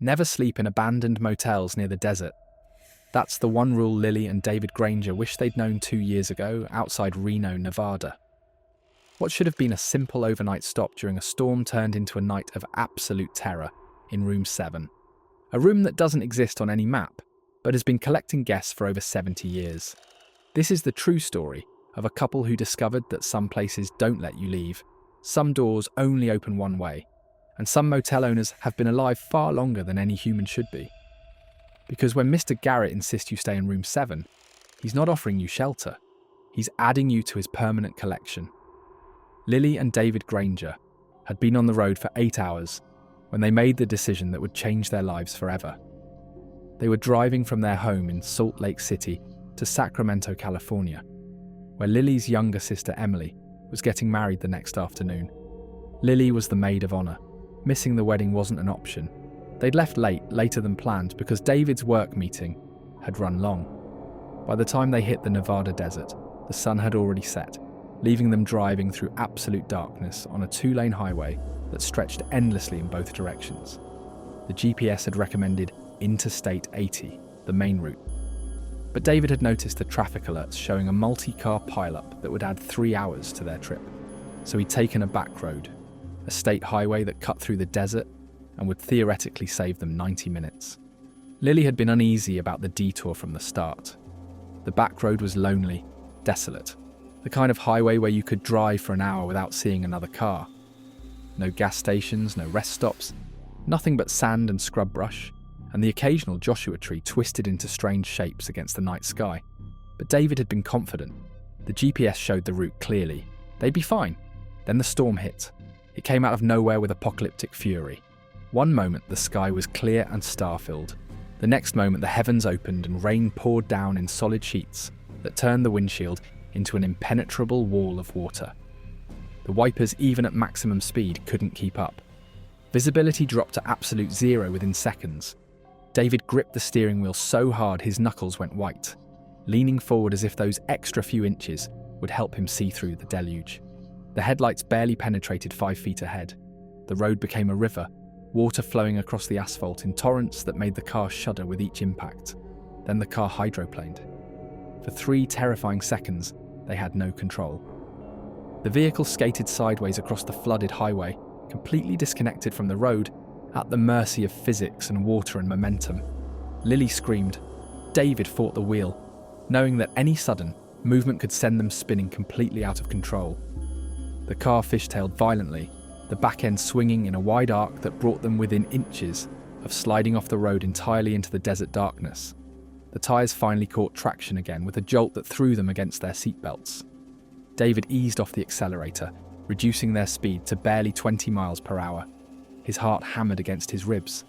Never sleep in abandoned motels near the desert. That's the one rule Lily and David Granger wish they'd known 2 years ago outside Reno, Nevada. What should have been a simple overnight stop during a storm turned into a night of absolute terror in room 7. A room that doesn't exist on any map, but has been collecting guests for over 70 years. This is the true story of a couple who discovered that some places don't let you leave, some doors only open one way, and some motel owners have been alive far longer than any human should be. Because when Mr. Garrett insists you stay in room 7, he's not offering you shelter. He's adding you to his permanent collection. Lily and David Granger had been on the road for 8 hours when they made the decision that would change their lives forever. They were driving from their home in Salt Lake City to Sacramento, California, where Lily's younger sister Emily was getting married the next afternoon. Lily was the maid of honor. Missing the wedding wasn't an option. They'd left later than planned because David's work meeting had run long. By the time they hit the Nevada desert, the sun had already set, leaving them driving through absolute darkness on a 2-lane highway that stretched endlessly in both directions. The GPS had recommended Interstate 80, the main route. But David had noticed the traffic alerts showing a multi-car pileup that would add 3 hours to their trip. So he'd taken a back road, a state highway that cut through the desert and would theoretically save them 90 minutes. Lily had been uneasy about the detour from the start. The back road was lonely, desolate, the kind of highway where you could drive for an hour without seeing another car. No gas stations, no rest stops, nothing but sand and scrub brush, and the occasional Joshua tree twisted into strange shapes against the night sky. But David had been confident. The GPS showed the route clearly. They'd be fine. Then the storm hit. It came out of nowhere with apocalyptic fury. One moment the sky was clear and star-filled. The next moment the heavens opened and rain poured down in solid sheets that turned the windshield into an impenetrable wall of water. The wipers, even at maximum speed, couldn't keep up. Visibility dropped to absolute zero within seconds. David gripped the steering wheel so hard his knuckles went white, leaning forward as if those extra few inches would help him see through the deluge. The headlights barely penetrated 5 feet ahead. The road became a river, water flowing across the asphalt in torrents that made the car shudder with each impact. Then the car hydroplaned. For 3 terrifying seconds, they had no control. The vehicle skated sideways across the flooded highway, completely disconnected from the road, at the mercy of physics and water and momentum. Lily screamed. David fought the wheel, knowing that any sudden movement could send them spinning completely out of control. The car fishtailed violently, the back end swinging in a wide arc that brought them within inches of sliding off the road entirely into the desert darkness. The tyres finally caught traction again with a jolt that threw them against their seatbelts. David eased off the accelerator, reducing their speed to barely 20 miles per hour. His heart hammered against his ribs.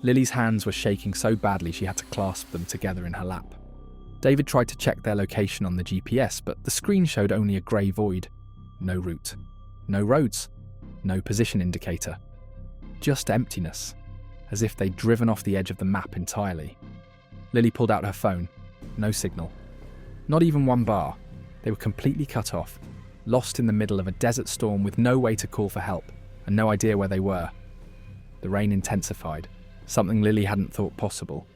Lily's hands were shaking so badly she had to clasp them together in her lap. David tried to check their location on the GPS, but the screen showed only a grey void. No route. No roads. No position indicator. Just emptiness, as if they'd driven off the edge of the map entirely. Lily pulled out her phone. No signal. Not even one bar. They were completely cut off, lost in the middle of a desert storm with no way to call for help and no idea where they were. The rain intensified, something Lily hadn't thought possible.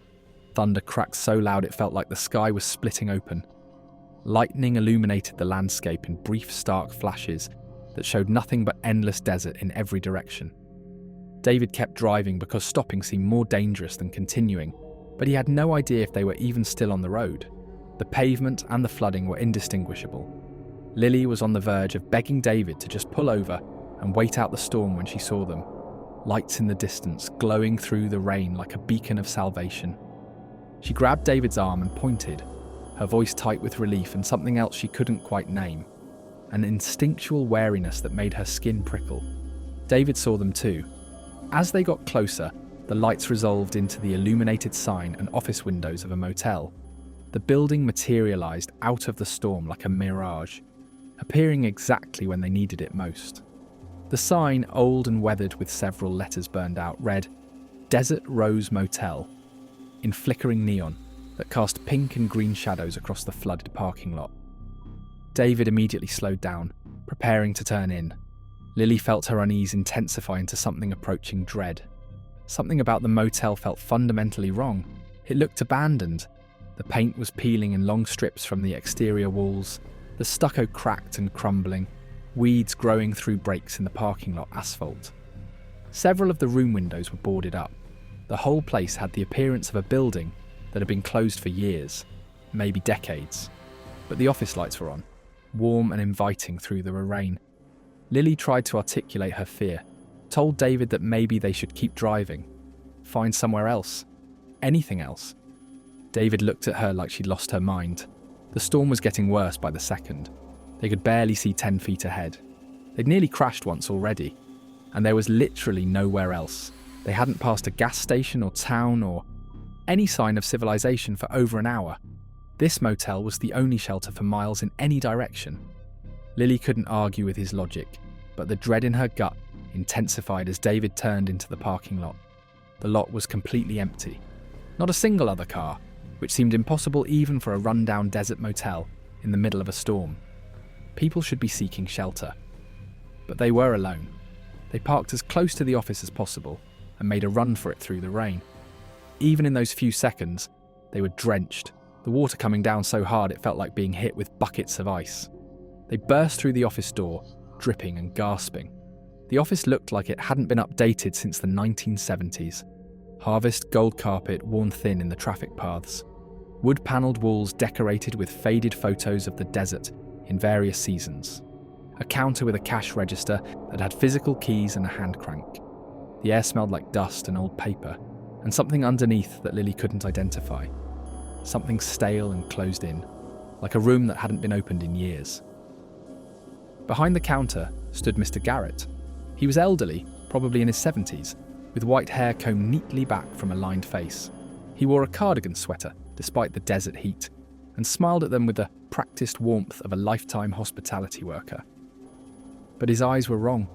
Thunder cracked so loud it felt like the sky was splitting open. Lightning illuminated the landscape in brief, stark flashes that showed nothing but endless desert in every direction. David kept driving because stopping seemed more dangerous than continuing, but he had no idea if they were even still on the road. The pavement and the flooding were indistinguishable. Lily was on the verge of begging David to just pull over and wait out the storm when she saw them. Lights in the distance, glowing through the rain like a beacon of salvation. She grabbed David's arm and pointed, her voice tight with relief and something else she couldn't quite name. An instinctual wariness that made her skin prickle. David saw them too. As they got closer, the lights resolved into the illuminated sign and office windows of a motel. The building materialized out of the storm like a mirage, appearing exactly when they needed it most. The sign, old and weathered with several letters burned out, read, Desert Rose Motel, in flickering neon that cast pink and green shadows across the flooded parking lot. David immediately slowed down, preparing to turn in. Lily felt her unease intensify into something approaching dread. Something about the motel felt fundamentally wrong. It looked abandoned. The paint was peeling in long strips from the exterior walls, the stucco cracked and crumbling, weeds growing through breaks in the parking lot asphalt. Several of the room windows were boarded up. The whole place had the appearance of a building that had been closed for years, maybe decades. But the office lights were on, warm and inviting through the rain. Lily tried to articulate her fear, told David that maybe they should keep driving, find somewhere else, anything else. David looked at her like she'd lost her mind. The storm was getting worse by the second. They could barely see 10 feet ahead. They'd nearly crashed once already, and there was literally nowhere else. They hadn't passed a gas station or town or any sign of civilization for over an hour. This motel was the only shelter for miles in any direction. Lily couldn't argue with his logic, but the dread in her gut intensified as David turned into the parking lot. The lot was completely empty. Not a single other car, which seemed impossible even for a rundown desert motel in the middle of a storm. People should be seeking shelter. But they were alone. They parked as close to the office as possible and made a run for it through the rain. Even in those few seconds, they were drenched, the water coming down so hard it felt like being hit with buckets of ice. They burst through the office door, dripping and gasping. The office looked like it hadn't been updated since the 1970s. Harvest gold carpet worn thin in the traffic paths. Wood-panelled walls decorated with faded photos of the desert in various seasons. A counter with a cash register that had physical keys and a hand crank. The air smelled like dust and old paper, and something underneath that Lily couldn't identify. Something stale and closed in, like a room that hadn't been opened in years. Behind the counter stood Mr. Garrett. He was elderly, probably in his 70s, with white hair combed neatly back from a lined face. He wore a cardigan sweater, despite the desert heat, and smiled at them with the practiced warmth of a lifetime hospitality worker. But his eyes were wrong.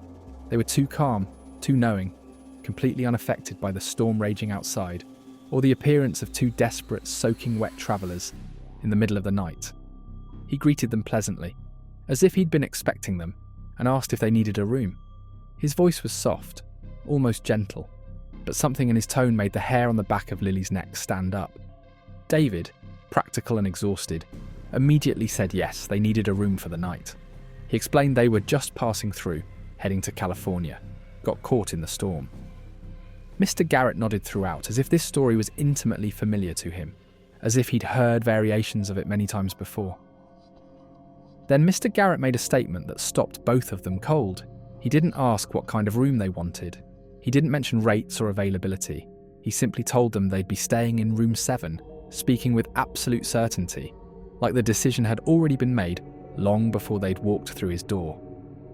They were too calm, too knowing, completely unaffected by the storm raging outside, or the appearance of two desperate, soaking wet travellers in the middle of the night. He greeted them pleasantly, as if he'd been expecting them, and asked if they needed a room. His voice was soft, almost gentle, but something in his tone made the hair on the back of Lily's neck stand up. David, practical and exhausted, immediately said yes, they needed a room for the night. He explained they were just passing through, heading to California, got caught in the storm. Mr. Garrett nodded throughout, as if this story was intimately familiar to him, as if he'd heard variations of it many times before. Then Mr. Garrett made a statement that stopped both of them cold. He didn't ask what kind of room they wanted. He didn't mention rates or availability. He simply told them they'd be staying in room 7, speaking with absolute certainty, like the decision had already been made long before they'd walked through his door.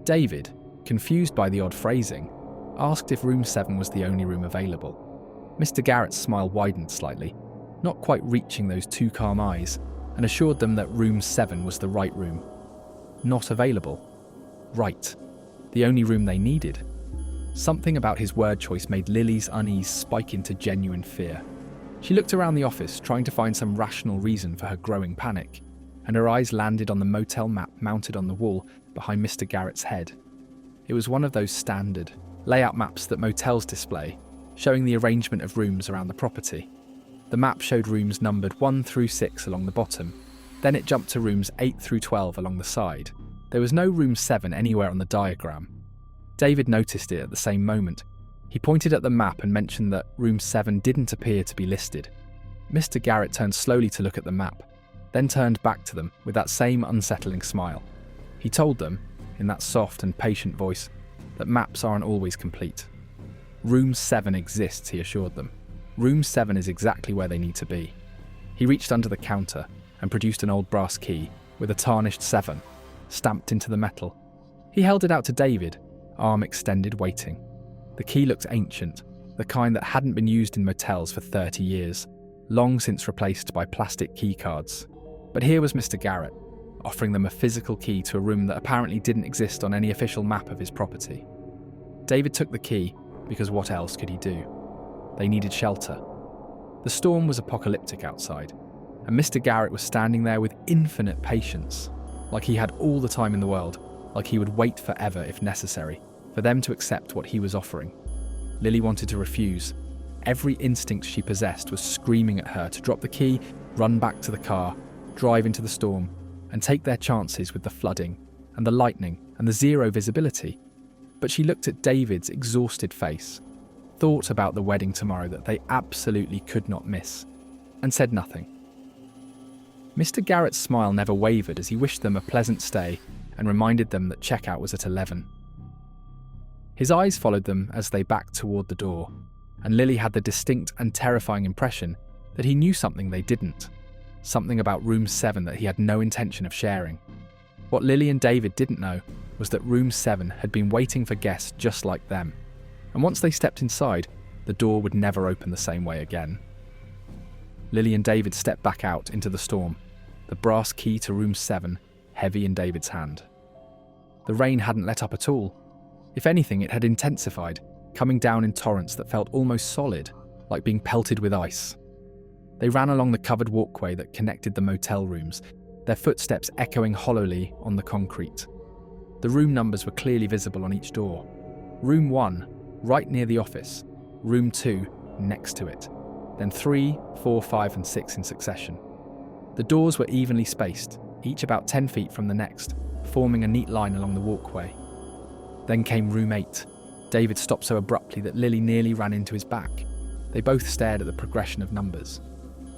David, confused by the odd phrasing, asked if room 7 was the only room available. Mr. Garrett's smile widened slightly, not quite reaching those two calm eyes, and assured them that room 7 was the right room. Not available. Right. The only room they needed. Something about his word choice made Lily's unease spike into genuine fear. She looked around the office, trying to find some rational reason for her growing panic, and her eyes landed on the motel map mounted on the wall behind Mr. Garrett's head. It was one of those standard layout maps that motels display, showing the arrangement of rooms around the property. The map showed rooms numbered 1 through 6 along the bottom. Then it jumped to rooms 8 through 12 along the side. There was no room 7 anywhere on the diagram. David noticed it at the same moment. He pointed at the map and mentioned that room 7 didn't appear to be listed. Mr. Garrett turned slowly to look at the map, then turned back to them with that same unsettling smile. He told them, in that soft and patient voice, that maps aren't always complete. Room 7 exists, he assured them. Room 7 is exactly where they need to be. He reached under the counter and produced an old brass key with a tarnished 7 stamped into the metal. He held it out to David, arm extended, waiting. The key looked ancient, the kind that hadn't been used in motels for 30 years, long since replaced by plastic key cards. But here was Mr. Garrett, offering them a physical key to a room that apparently didn't exist on any official map of his property. David took the key, because what else could he do? They needed shelter. The storm was apocalyptic outside, and Mr. Garrett was standing there with infinite patience, like he had all the time in the world, like he would wait forever if necessary, for them to accept what he was offering. Lily wanted to refuse, Every instinct she possessed was screaming at her to drop the key, run back to the car, drive into the storm, and take their chances with the flooding and the lightning and the zero visibility. But she looked at David's exhausted face, thought about the wedding tomorrow that they absolutely could not miss, and said nothing. Mr. Garrett's smile never wavered as he wished them a pleasant stay and reminded them that checkout was at 11. His eyes followed them as they backed toward the door, and Lily had the distinct and terrifying impression that he knew something they didn't, something about room 7 that he had no intention of sharing. What Lily and David didn't know was that room 7 had been waiting for guests just like them, and once they stepped inside, the door would never open the same way again. Lily and David stepped back out into the storm, the brass key to room 7 heavy in David's hand. The rain hadn't let up at all. If anything, it had intensified, coming down in torrents that felt almost solid, like being pelted with ice. They ran along the covered walkway that connected the motel rooms, their footsteps echoing hollowly on the concrete. The room numbers were clearly visible on each door. Room 1, right near the office. Room 2, next to it. Then 3, 4, 5 and 6 in succession. The doors were evenly spaced, each about 10 feet from the next, forming a neat line along the walkway. Then came room 8. David stopped so abruptly that Lily nearly ran into his back. They both stared at the progression of numbers.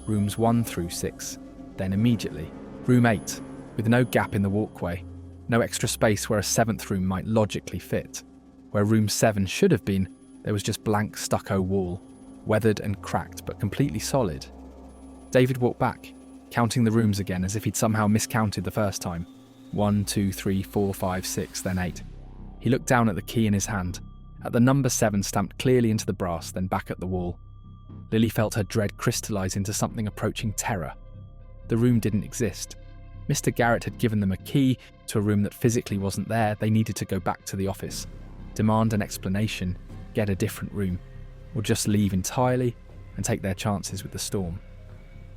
Rooms 1 through 6, then immediately, room 8, with no gap in the walkway, no extra space where a 7th room might logically fit. Where room 7 should have been, there was just blank stucco wall, weathered and cracked but completely solid. David walked back, counting the rooms again as if he'd somehow miscounted the first time. 1, 2, 3, 4, 5, 6, then 8. He looked down at the key in his hand, at the number 7 stamped clearly into the brass, then back at the wall. Lily felt her dread crystallize into something approaching terror. The room didn't exist. Mr. Garrett had given them a key to a room that physically wasn't there. They needed to go back to the office, demand an explanation, get a different room, or just leave entirely and take their chances with the storm.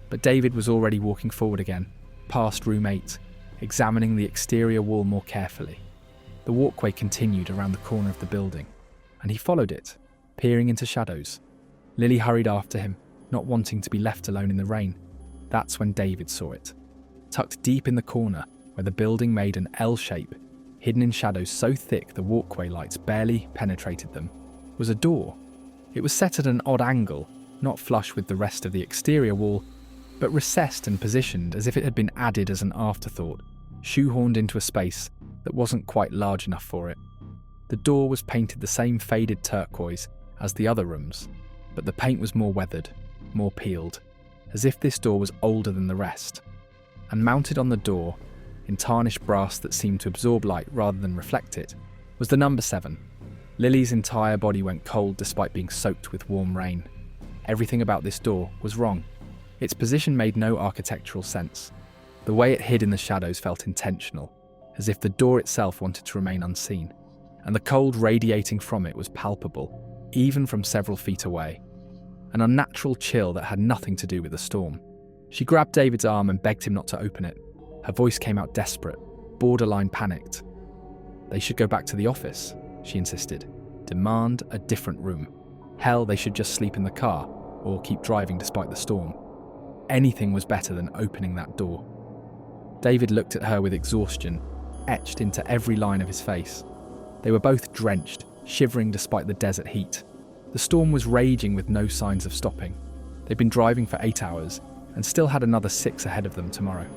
But David was already walking forward again, past room 8, examining the exterior wall more carefully. The walkway continued around the corner of the building, and he followed it, peering into shadows. Lily hurried after him, not wanting to be left alone in the rain. That's when David saw it. Tucked deep in the corner, where the building made an L shape, hidden in shadows so thick the walkway lights barely penetrated them, was a door. It was set at an odd angle, not flush with the rest of the exterior wall, but recessed and positioned as if it had been added as an afterthought, shoehorned into a space that wasn't quite large enough for it. The door was painted the same faded turquoise as the other rooms, but the paint was more weathered, more peeled, as if this door was older than the rest. And mounted on the door, in tarnished brass that seemed to absorb light rather than reflect it, was the number 7. Lily's entire body went cold despite being soaked with warm rain. Everything about this door was wrong. Its position made no architectural sense. The way it hid in the shadows felt intentional, as if the door itself wanted to remain unseen, and the cold radiating from it was palpable, even from several feet away. An unnatural chill that had nothing to do with the storm. She grabbed David's arm and begged him not to open it. Her voice came out desperate, borderline panicked. They should go back to the office, she insisted. Demand a different room. Hell, they should just sleep in the car, or keep driving despite the storm. Anything was better than opening that door. David looked at her with exhaustion, etched into every line of his face. They were both drenched, shivering despite the desert heat. The storm was raging with no signs of stopping. They'd been driving for 8 hours, and still had another 6 ahead of them tomorrow.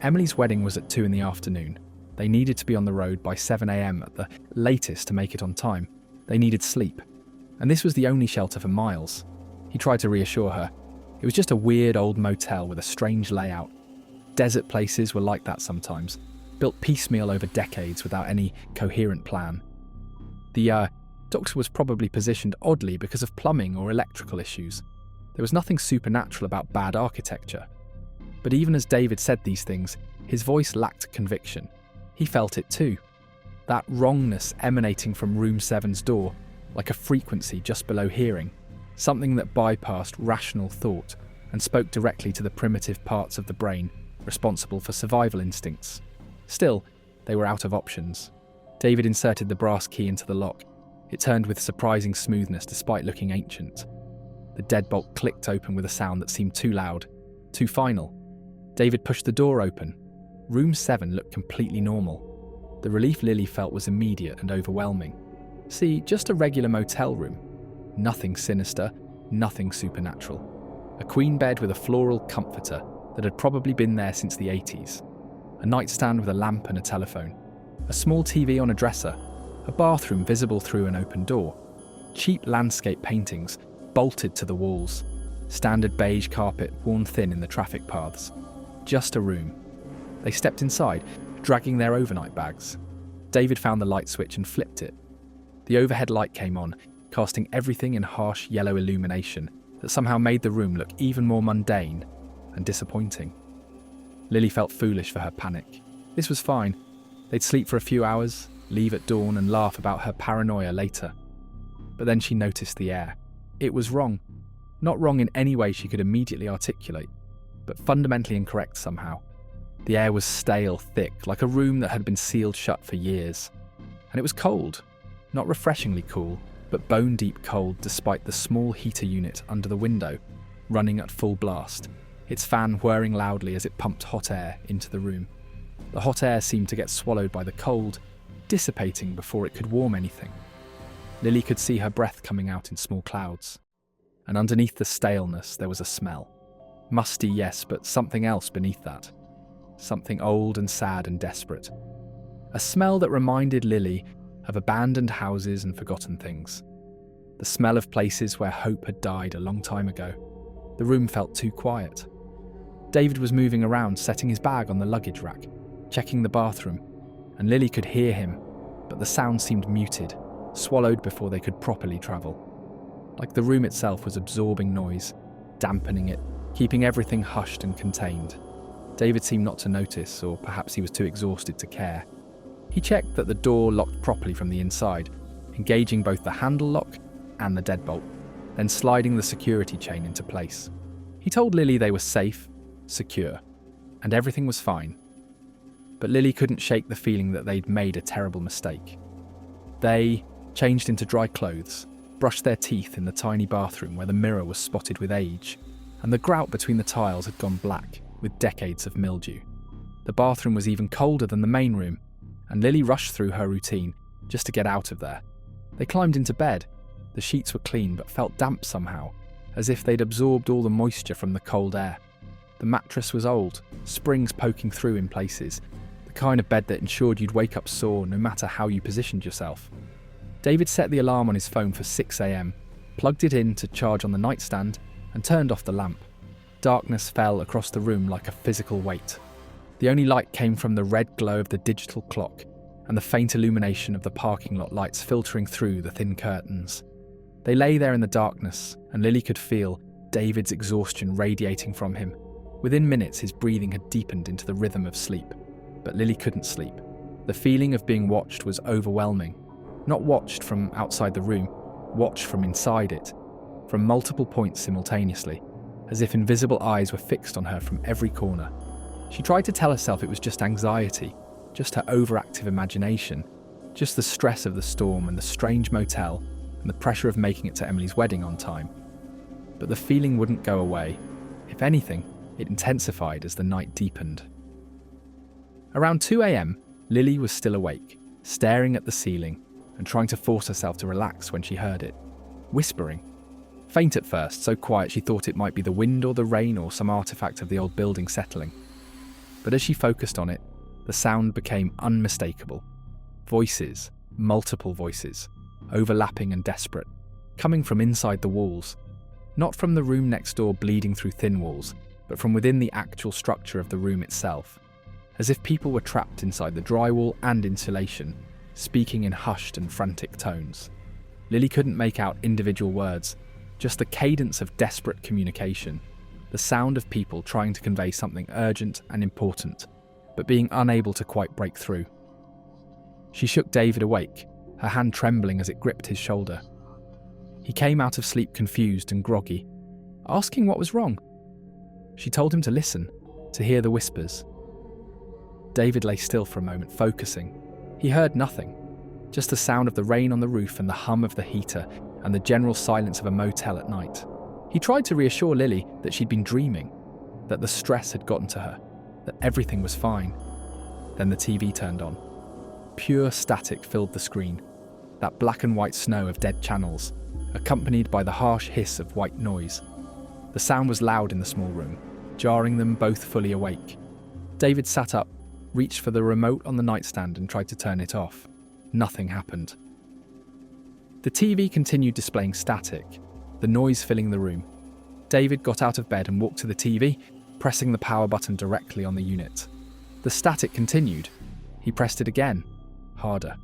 Emily's wedding was at 2 in the afternoon. They needed to be on the road by 7 a.m. at the latest to make it on time. They needed sleep. And this was the only shelter for miles. He tried to reassure her. It was just a weird old motel with a strange layout. Desert places were like that sometimes, built piecemeal over decades without any coherent plan. The doctor was probably positioned oddly because of plumbing or electrical issues. There was nothing supernatural about bad architecture. But even as David said these things, his voice lacked conviction. He felt it too. That wrongness emanating from room 7's door, like a frequency just below hearing, something that bypassed rational thought and spoke directly to the primitive parts of the brain responsible for survival instincts. Still, they were out of options. David inserted the brass key into the lock. It turned with surprising smoothness despite looking ancient. The deadbolt clicked open with a sound that seemed too loud, too final. David pushed the door open. Room 7 looked completely normal. The relief Lily felt was immediate and overwhelming. See, just a regular motel room. Nothing sinister, nothing supernatural. A queen bed with a floral comforter that had probably been there since the 80s. A nightstand with a lamp and a telephone. A small TV on a dresser. A bathroom visible through an open door. Cheap landscape paintings bolted to the walls. Standard beige carpet worn thin in the traffic paths. Just a room. They stepped inside, dragging their overnight bags. David found the light switch and flipped it. The overhead light came on, casting everything in harsh yellow illumination that somehow made the room look even more mundane and disappointing. Lily felt foolish for her panic. This was fine. They'd sleep for a few hours, leave at dawn and laugh about her paranoia later. But then she noticed the air. It was wrong. Not wrong in any way she could immediately articulate, but fundamentally incorrect somehow. The air was stale, thick, like a room that had been sealed shut for years. And it was cold. Not refreshingly cool, but bone-deep cold despite the small heater unit under the window, running at full blast, its fan whirring loudly as it pumped hot air into the room. The hot air seemed to get swallowed by the cold, dissipating before it could warm anything. Lily could see her breath coming out in small clouds. And underneath the staleness there was a smell. Musty, yes, but something else beneath that. Something old and sad and desperate. A smell that reminded Lily of abandoned houses and forgotten things. The smell of places where hope had died a long time ago. The room felt too quiet. David was moving around, setting his bag on the luggage rack, checking the bathroom, and Lily could hear him, but the sound seemed muted, swallowed before they could properly travel. Like the room itself was absorbing noise, dampening it, keeping everything hushed and contained. David seemed not to notice, or perhaps he was too exhausted to care. He checked that the door locked properly from the inside, engaging both the handle lock and the deadbolt, then sliding the security chain into place. He told Lily they were safe, secure, and everything was fine. But Lily couldn't shake the feeling that they'd made a terrible mistake. They changed into dry clothes, brushed their teeth in the tiny bathroom where the mirror was spotted with age, and the grout between the tiles had gone black with decades of mildew. The bathroom was even colder than the main room, and Lily rushed through her routine just to get out of there. They climbed into bed. The sheets were clean but felt damp somehow, as if they'd absorbed all the moisture from the cold air. The mattress was old, springs poking through in places, the kind of bed that ensured you'd wake up sore no matter how you positioned yourself. David set the alarm on his phone for 6 a.m, plugged it in to charge on the nightstand, and turned off the lamp. Darkness fell across the room like a physical weight. The only light came from the red glow of the digital clock and the faint illumination of the parking lot lights filtering through the thin curtains. They lay there in the darkness, and Lily could feel David's exhaustion radiating from him. Within minutes, his breathing had deepened into the rhythm of sleep. But Lily couldn't sleep. The feeling of being watched was overwhelming. Not watched from outside the room, watched from inside it, from multiple points simultaneously, as if invisible eyes were fixed on her from every corner. She tried to tell herself it was just anxiety, just her overactive imagination, just the stress of the storm and the strange motel and the pressure of making it to Emily's wedding on time. But the feeling wouldn't go away. If anything, it intensified as the night deepened. Around 2 a.m, Lily was still awake, staring at the ceiling and trying to force herself to relax when she heard it. Whispering. Faint at first, so quiet she thought it might be the wind or the rain or some artifact of the old building settling. But as she focused on it, the sound became unmistakable. Voices, multiple voices, overlapping and desperate, coming from inside the walls. Not from the room next door bleeding through thin walls, but from within the actual structure of the room itself. As if people were trapped inside the drywall and insulation, speaking in hushed and frantic tones. Lily couldn't make out individual words, just the cadence of desperate communication. The sound of people trying to convey something urgent and important, but being unable to quite break through. She shook David awake, her hand trembling as it gripped his shoulder. He came out of sleep confused and groggy, asking what was wrong. She told him to listen, to hear the whispers. David lay still for a moment, focusing. He heard nothing, just the sound of the rain on the roof and the hum of the heater and the general silence of a motel at night. He tried to reassure Lily that she'd been dreaming, that the stress had gotten to her, that everything was fine. Then the TV turned on. Pure static filled the screen, that black and white snow of dead channels, accompanied by the harsh hiss of white noise. The sound was loud in the small room, jarring them both fully awake. David sat up, reached for the remote on the nightstand and tried to turn it off. Nothing happened. The TV continued displaying static, the noise filling the room. David got out of bed and walked to the TV, pressing the power button directly on the unit. The static continued. He pressed it again, harder.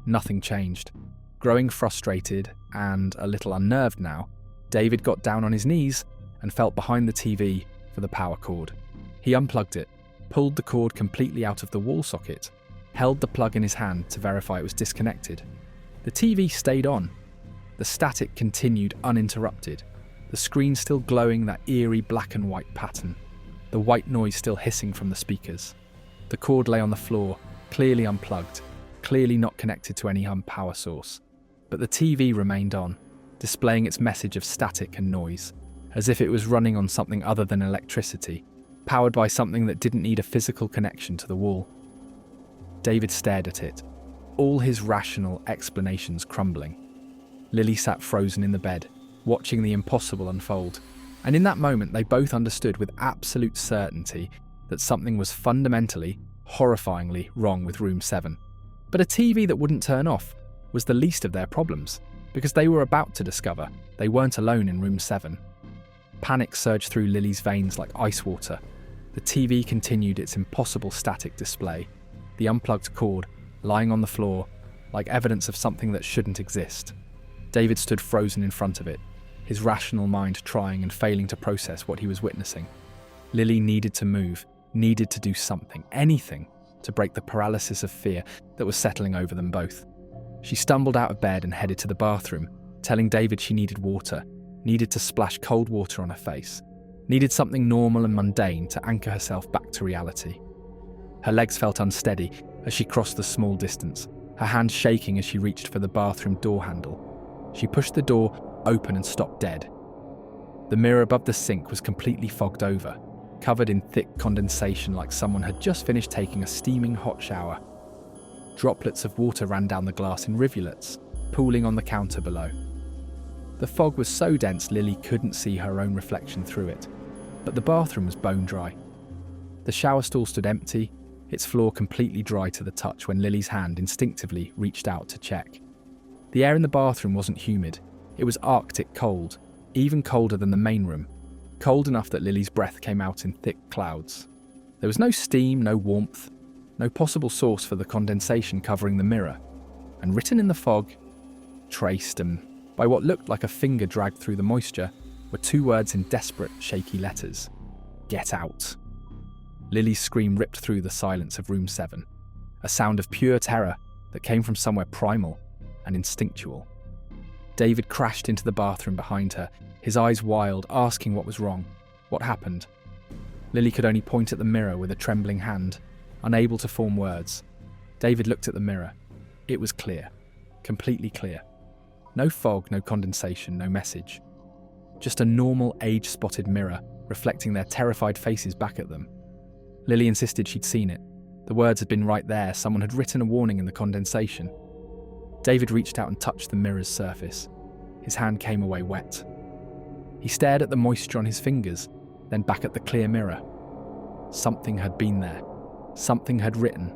Nothing changed. Growing frustrated and a little unnerved now, David got down on his knees and felt behind the TV for the power cord. He unplugged it, pulled the cord completely out of the wall socket, held the plug in his hand to verify it was disconnected. The TV stayed on. The static continued uninterrupted, the screen still glowing that eerie black and white pattern, the white noise still hissing from the speakers. The cord lay on the floor, clearly unplugged, clearly not connected to any power source. But the TV remained on, displaying its message of static and noise, as if it was running on something other than electricity, powered by something that didn't need a physical connection to the wall. David stared at it, all his rational explanations crumbling. Lily sat frozen in the bed, watching the impossible unfold, and in that moment they both understood with absolute certainty that something was fundamentally, horrifyingly wrong with Room 7. But a TV that wouldn't turn off was the least of their problems, because they were about to discover they weren't alone in Room 7. Panic surged through Lily's veins like ice water. The TV continued its impossible static display, the unplugged cord lying on the floor like evidence of something that shouldn't exist. David stood frozen in front of it, his rational mind trying and failing to process what he was witnessing. Lily needed to move, needed to do something, anything, to break the paralysis of fear that was settling over them both. She stumbled out of bed and headed to the bathroom, telling David she needed water, needed to splash cold water on her face, needed something normal and mundane to anchor herself back to reality. Her legs felt unsteady as she crossed the small distance, her hands shaking as she reached for the bathroom door handle. She pushed the door open and stopped dead. The mirror above the sink was completely fogged over, covered in thick condensation like someone had just finished taking a steaming hot shower. Droplets of water ran down the glass in rivulets, pooling on the counter below. The fog was so dense Lily couldn't see her own reflection through it, but the bathroom was bone dry. The shower stall stood empty, its floor completely dry to the touch when Lily's hand instinctively reached out to check. The air in the bathroom wasn't humid, it was Arctic cold, even colder than the main room, cold enough that Lily's breath came out in thick clouds. There was no steam, no warmth, no possible source for the condensation covering the mirror, and written in the fog, traced and by what looked like a finger dragged through the moisture, were two words in desperate, shaky letters. Get out. Lily's scream ripped through the silence of Room 7, a sound of pure terror that came from somewhere primal and instinctual. David crashed into the bathroom behind her, his eyes wild, asking what was wrong, what happened. Lily could only point at the mirror with a trembling hand, unable to form words. David looked at the mirror. It was clear, completely clear. No fog, no condensation, no message. Just a normal, age-spotted mirror reflecting their terrified faces back at them. Lily insisted she'd seen it. The words had been right there, someone had written a warning in the condensation. David reached out and touched the mirror's surface. His hand came away wet. He stared at the moisture on his fingers, then back at the clear mirror. Something had been there. Something had written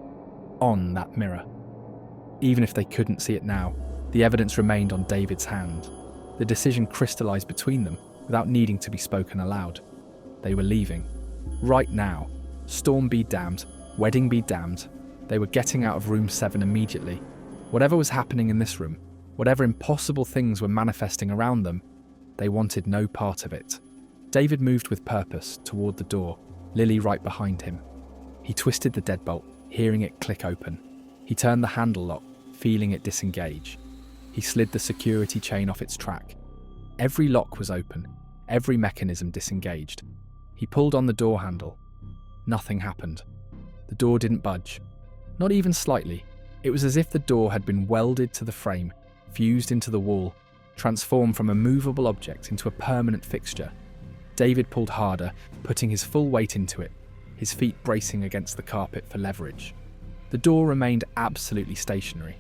on that mirror. Even if they couldn't see it now, the evidence remained on David's hand. The decision crystallized between them without needing to be spoken aloud. They were leaving. Right now. Storm be damned. Wedding be damned. They were getting out of Room 7 immediately. Whatever was happening in this room, whatever impossible things were manifesting around them, they wanted no part of it. David moved with purpose toward the door, Lily right behind him. He twisted the deadbolt, hearing it click open. He turned the handle lock, feeling it disengage. He slid the security chain off its track. Every lock was open, every mechanism disengaged. He pulled on the door handle. Nothing happened. The door didn't budge. Not even slightly. It was as if the door had been welded to the frame, fused into the wall, transform from a movable object into a permanent fixture. David pulled harder, putting his full weight into it, his feet bracing against the carpet for leverage. The door remained absolutely stationary.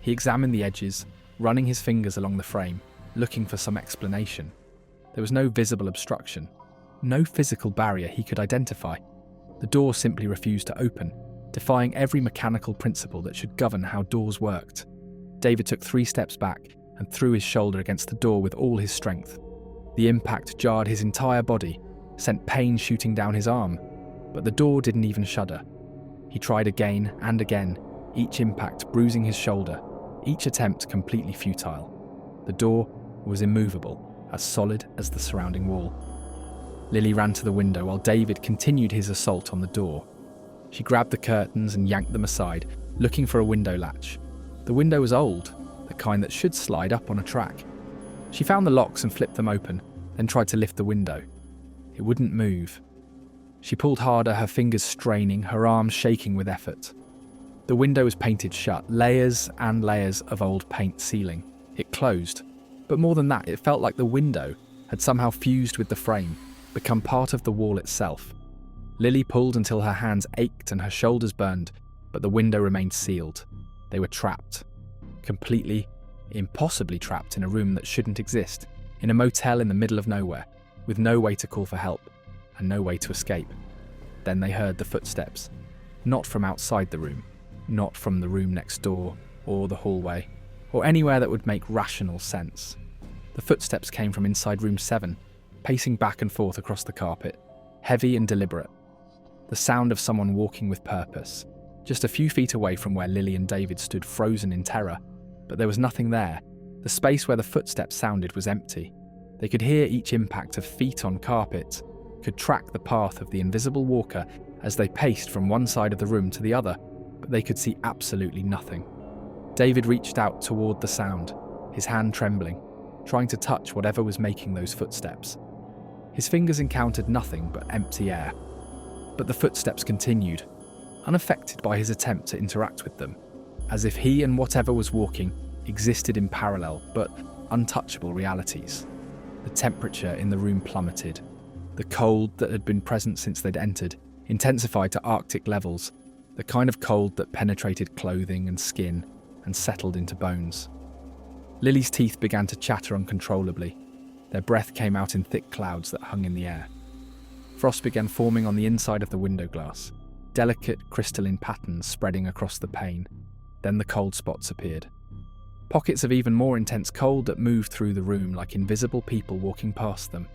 He examined the edges, running his fingers along the frame, looking for some explanation. There was no visible obstruction, no physical barrier he could identify. The door simply refused to open, defying every mechanical principle that should govern how doors worked. David took 3 steps back and threw his shoulder against the door with all his strength. The impact jarred his entire body, sent pain shooting down his arm, but the door didn't even shudder. He tried again and again, each impact bruising his shoulder, each attempt completely futile. The door was immovable, as solid as the surrounding wall. Lily ran to the window while David continued his assault on the door. She grabbed the curtains and yanked them aside, looking for a window latch. The window was old, the kind that should slide up on a track. She found the locks and flipped them open, then tried to lift the window. It wouldn't move. She pulled harder, her fingers straining, her arms shaking with effort. The window was painted shut, layers and layers of old paint sealing. It closed, but more than that, it felt like the window had somehow fused with the frame, become part of the wall itself. Lily pulled until her hands ached and her shoulders burned, but the window remained sealed. They were trapped. Completely, impossibly trapped in a room that shouldn't exist, in a motel in the middle of nowhere, with no way to call for help, and no way to escape. Then they heard the footsteps, not from outside the room, not from the room next door, or the hallway, or anywhere that would make rational sense. The footsteps came from inside room 7, pacing back and forth across the carpet, heavy and deliberate. The sound of someone walking with purpose, just a few feet away from where Lily and David stood frozen in terror, but there was nothing there. The space where the footsteps sounded was empty. They could hear each impact of feet on carpet, could track the path of the invisible walker as they paced from one side of the room to the other, but they could see absolutely nothing. David reached out toward the sound, his hand trembling, trying to touch whatever was making those footsteps. His fingers encountered nothing but empty air. But the footsteps continued, unaffected by his attempt to interact with them, as if he and whatever was walking existed in parallel but untouchable realities. The temperature in the room plummeted. The cold that had been present since they'd entered intensified to Arctic levels, the kind of cold that penetrated clothing and skin and settled into bones. Lily's teeth began to chatter uncontrollably. Their breath came out in thick clouds that hung in the air. Frost began forming on the inside of the window glass, delicate crystalline patterns spreading across the pane. Then the cold spots appeared. Pockets of even more intense cold that moved through the room like invisible people walking past them.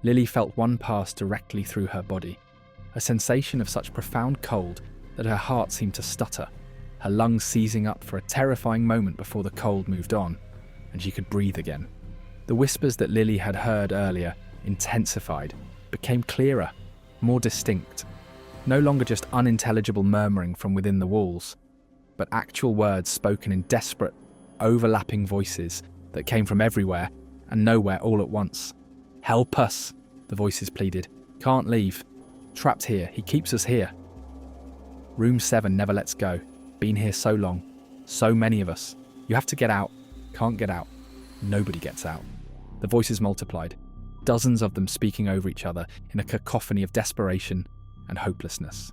Lily felt one pass directly through her body, a sensation of such profound cold that her heart seemed to stutter, her lungs seizing up for a terrifying moment before the cold moved on, and she could breathe again. The whispers that Lily had heard earlier intensified, became clearer, more distinct, no longer just unintelligible murmuring from within the walls, but actual words spoken in desperate, overlapping voices that came from everywhere and nowhere all at once. "Help us," the voices pleaded. "Can't leave. Trapped here. He keeps us here. Room 7 never lets go. Been here so long. So many of us. You have to get out. Can't get out. Nobody gets out." The voices multiplied, dozens of them speaking over each other in a cacophony of desperation and hopelessness.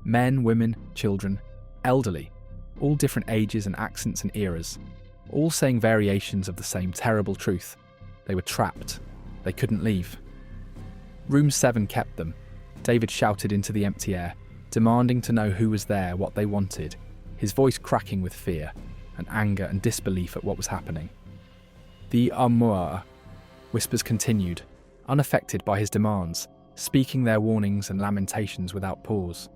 Men, women, children, elderly, all different ages and accents and eras, all saying variations of the same terrible truth. They were trapped. They couldn't leave. Room 7 kept them. David shouted into the empty air, demanding to know who was there, what they wanted, his voice cracking with fear and anger and disbelief at what was happening. "The Armoire," whispers continued, unaffected by his demands, speaking their warnings and lamentations without pause.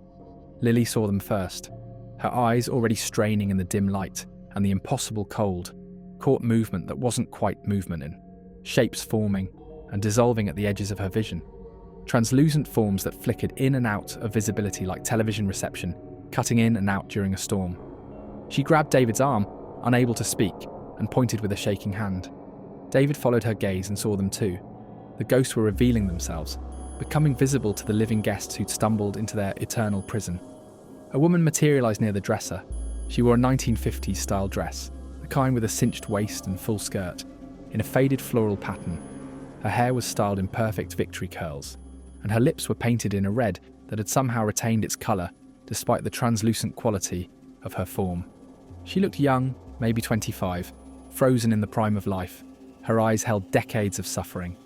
Lily saw them first. Her eyes, already straining in the dim light and the impossible cold, caught movement that wasn't quite movement in, shapes forming and dissolving at the edges of her vision. Translucent forms that flickered in and out of visibility like television reception, cutting in and out during a storm. She grabbed David's arm, unable to speak, and pointed with a shaking hand. David followed her gaze and saw them too. The ghosts were revealing themselves, becoming visible to the living guests who'd stumbled into their eternal prison. A woman materialised near the dresser. She wore a 1950s style dress, the kind with a cinched waist and full skirt, in a faded floral pattern. Her hair was styled in perfect victory curls, and her lips were painted in a red that had somehow retained its colour despite the translucent quality of her form. She looked young, maybe 25, frozen in the prime of life. Her eyes held decades of suffering.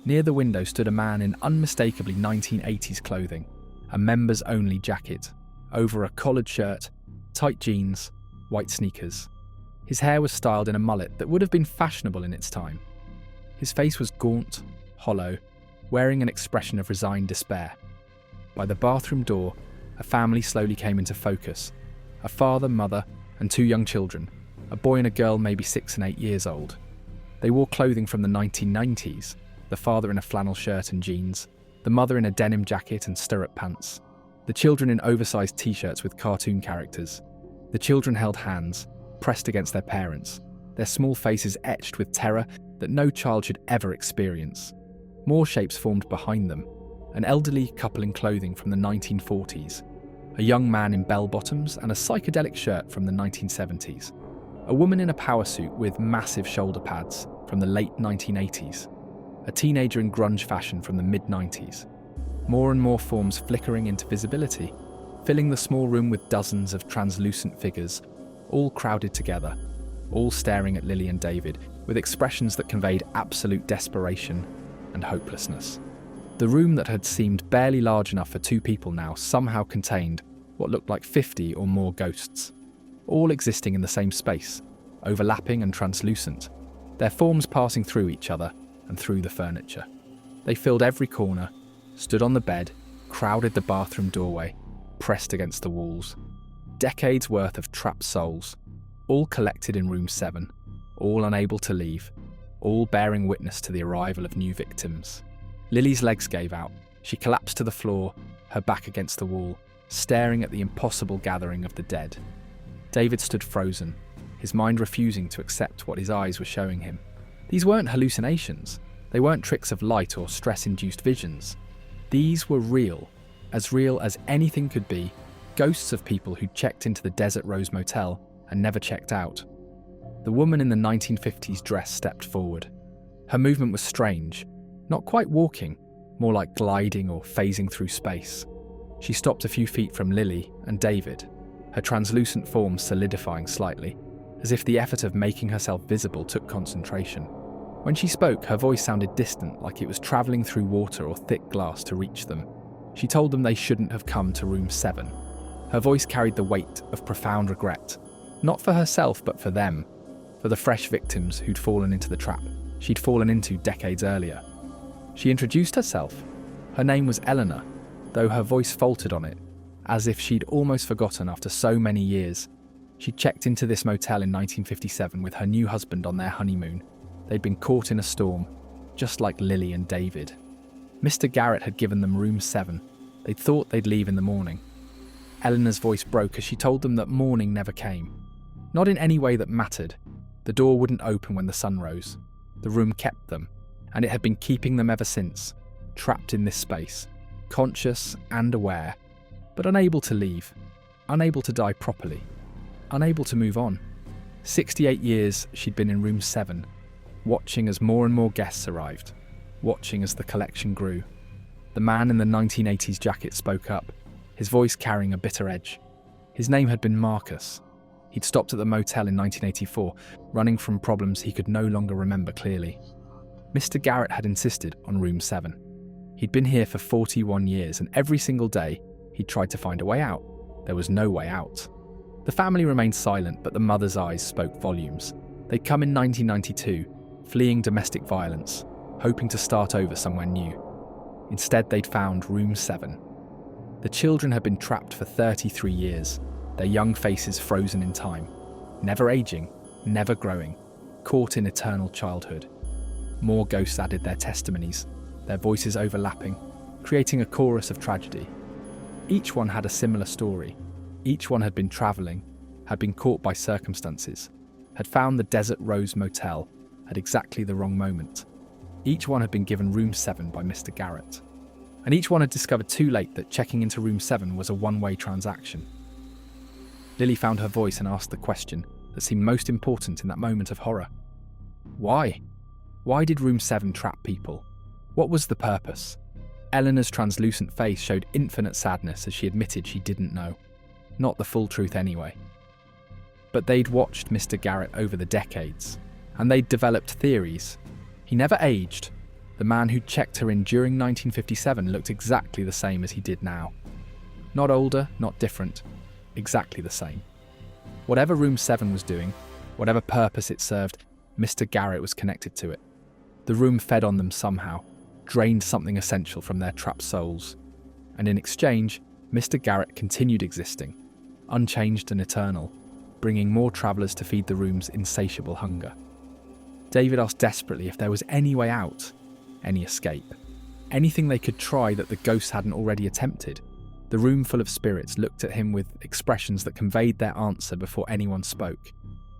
Near the window stood a man in unmistakably 1980s clothing, a members-only jacket, over a collared shirt, tight jeans, white sneakers. His hair was styled in a mullet that would have been fashionable in its time. His face was gaunt, hollow, wearing an expression of resigned despair. By the bathroom door, a family slowly came into focus. A father, mother, and 2 young children, a boy and a girl maybe 6 and 8 years old. They wore clothing from the 1990s, the father in a flannel shirt and jeans, the mother in a denim jacket and stirrup pants, the children in oversized t-shirts with cartoon characters. The children held hands, pressed against their parents, their small faces etched with terror that no child should ever experience. More shapes formed behind them, an elderly couple in clothing from the 1940s, a young man in bell-bottoms and a psychedelic shirt from the 1970s, a woman in a power suit with massive shoulder pads from the late 1980s, a teenager in grunge fashion from the mid-90s. More and more forms flickering into visibility, filling the small room with dozens of translucent figures, all crowded together, all staring at Lily and David with expressions that conveyed absolute desperation and hopelessness. The room that had seemed barely large enough for 2 people now somehow contained what looked like 50 or more ghosts, all existing in the same space, overlapping and translucent, their forms passing through each other and through the furniture. They filled every corner, stood on the bed, crowded the bathroom doorway, pressed against the walls. Decades worth of trapped souls, all collected in room 7, all unable to leave, all bearing witness to the arrival of new victims. Lily's legs gave out. She collapsed to the floor, her back against the wall, staring at the impossible gathering of the dead. David stood frozen, his mind refusing to accept what his eyes were showing him. These weren't hallucinations. They weren't tricks of light or stress-induced visions. These were real as anything could be, ghosts of people who'd checked into the Desert Rose Motel and never checked out. The woman in the 1950s dress stepped forward. Her movement was strange, not quite walking, more like gliding or phasing through space. She stopped a few feet from Lily and David, her translucent form solidifying slightly, as if the effort of making herself visible took concentration. When she spoke, her voice sounded distant, like it was travelling through water or thick glass to reach them. She told them they shouldn't have come to room 7. Her voice carried the weight of profound regret, not for herself but for them, for the fresh victims who'd fallen into the trap she'd fallen into decades earlier. She introduced herself. Her name was Eleanor, though her voice faltered on it, as if she'd almost forgotten after so many years. She'd checked into this motel in 1957 with her new husband on their honeymoon. They'd been caught in a storm, just like Lily and David. Mr. Garrett had given them room 7. They'd thought they'd leave in the morning. Eleanor's voice broke as she told them that morning never came. Not in any way that mattered. The door wouldn't open when the sun rose. The room kept them, and it had been keeping them ever since, trapped in this space, conscious and aware, but unable to leave, unable to die properly, unable to move on. 68 years she'd been in room 7, watching as more and more guests arrived, watching as the collection grew. The man in the 1980s jacket spoke up, his voice carrying a bitter edge. His name had been Marcus. He'd stopped at the motel in 1984, running from problems he could no longer remember clearly. Mr. Garrett had insisted on room 7. He'd been here for 41 years, and every single day he'd tried to find a way out. There was no way out. The family remained silent, but the mother's eyes spoke volumes. They'd come in 1992, fleeing domestic violence, hoping to start over somewhere new. Instead, they'd found room 7. The children had been trapped for 33 years, their young faces frozen in time, never aging, never growing, caught in eternal childhood. More ghosts added their testimonies, their voices overlapping, creating a chorus of tragedy. Each one had a similar story. Each one had been travelling, had been caught by circumstances, had found the Desert Rose Motel at exactly the wrong moment. Each one had been given room 7 by Mr. Garrett. And each one had discovered too late that checking into room 7 was a one-way transaction. Lily found her voice and asked the question that seemed most important in that moment of horror. Why? Why did room 7 trap people? What was the purpose? Eleanor's translucent face showed infinite sadness as she admitted she didn't know. Not the full truth anyway. But they'd watched Mr. Garrett over the decades, and they'd developed theories. He never aged. The man who'd checked her in during 1957 looked exactly the same as he did now. Not older, not different, exactly the same. Whatever room 7 was doing, whatever purpose it served, Mr. Garrett was connected to it. The room fed on them somehow, drained something essential from their trapped souls. And in exchange, Mr. Garrett continued existing, unchanged and eternal, bringing more travellers to feed the room's insatiable hunger. David asked desperately if there was any way out, any escape, anything they could try that the ghosts hadn't already attempted. The room full of spirits looked at him with expressions that conveyed their answer before anyone spoke.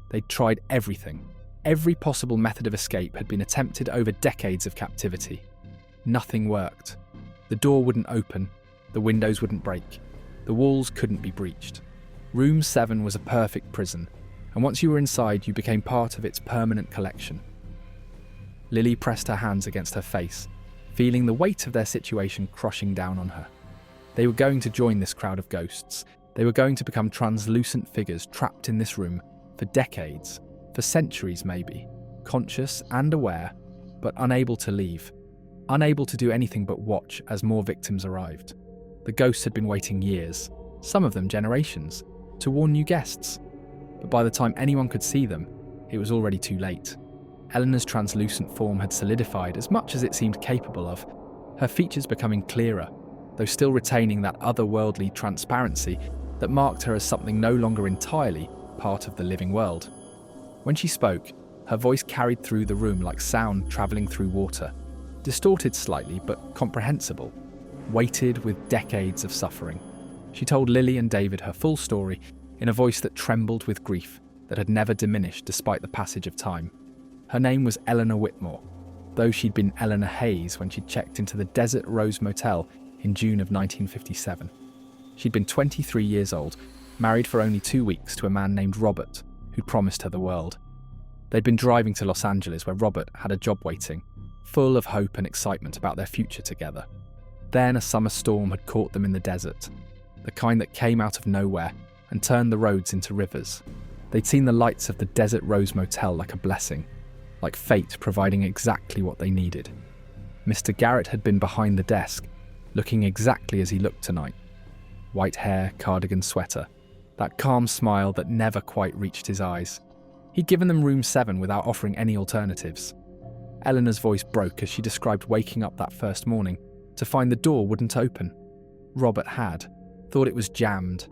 They'd tried everything. Every possible method of escape had been attempted over decades of captivity. Nothing worked. The door wouldn't open, the windows wouldn't break, the walls couldn't be breached. Room 7 was a perfect prison, and once you were inside, you became part of its permanent collection. Lily pressed her hands against her face, feeling the weight of their situation crushing down on her. They were going to join this crowd of ghosts. They were going to become translucent figures trapped in this room for decades, for centuries maybe, conscious and aware, but unable to leave, unable to do anything but watch as more victims arrived. The ghosts had been waiting years, some of them generations, to warn new guests. But by the time anyone could see them, it was already too late. Eleanor's translucent form had solidified as much as it seemed capable of, her features becoming clearer, though still retaining that otherworldly transparency that marked her as something no longer entirely part of the living world. When she spoke, her voice carried through the room like sound travelling through water, distorted slightly but comprehensible, weighted with decades of suffering. She told Lily and David her full story in a voice that trembled with grief that had never diminished despite the passage of time. Her name was Eleanor Whitmore, though she'd been Eleanor Hayes when she'd checked into the Desert Rose Motel in June of 1957. She'd been 23 years old, married for only 2 weeks to a man named Robert, who'd promised her the world. They'd been driving to Los Angeles where Robert had a job waiting, full of hope and excitement about their future together. Then a summer storm had caught them in the desert, the kind that came out of nowhere and turned the roads into rivers. They'd seen the lights of the Desert Rose Motel like a blessing, like fate providing exactly what they needed. Mr. Garrett had been behind the desk, looking exactly as he looked tonight. White hair, cardigan, sweater, that calm smile that never quite reached his eyes. He'd given them room 7 without offering any alternatives. Eleanor's voice broke as she described waking up that first morning to find the door wouldn't open. Robert had, thought it was jammed,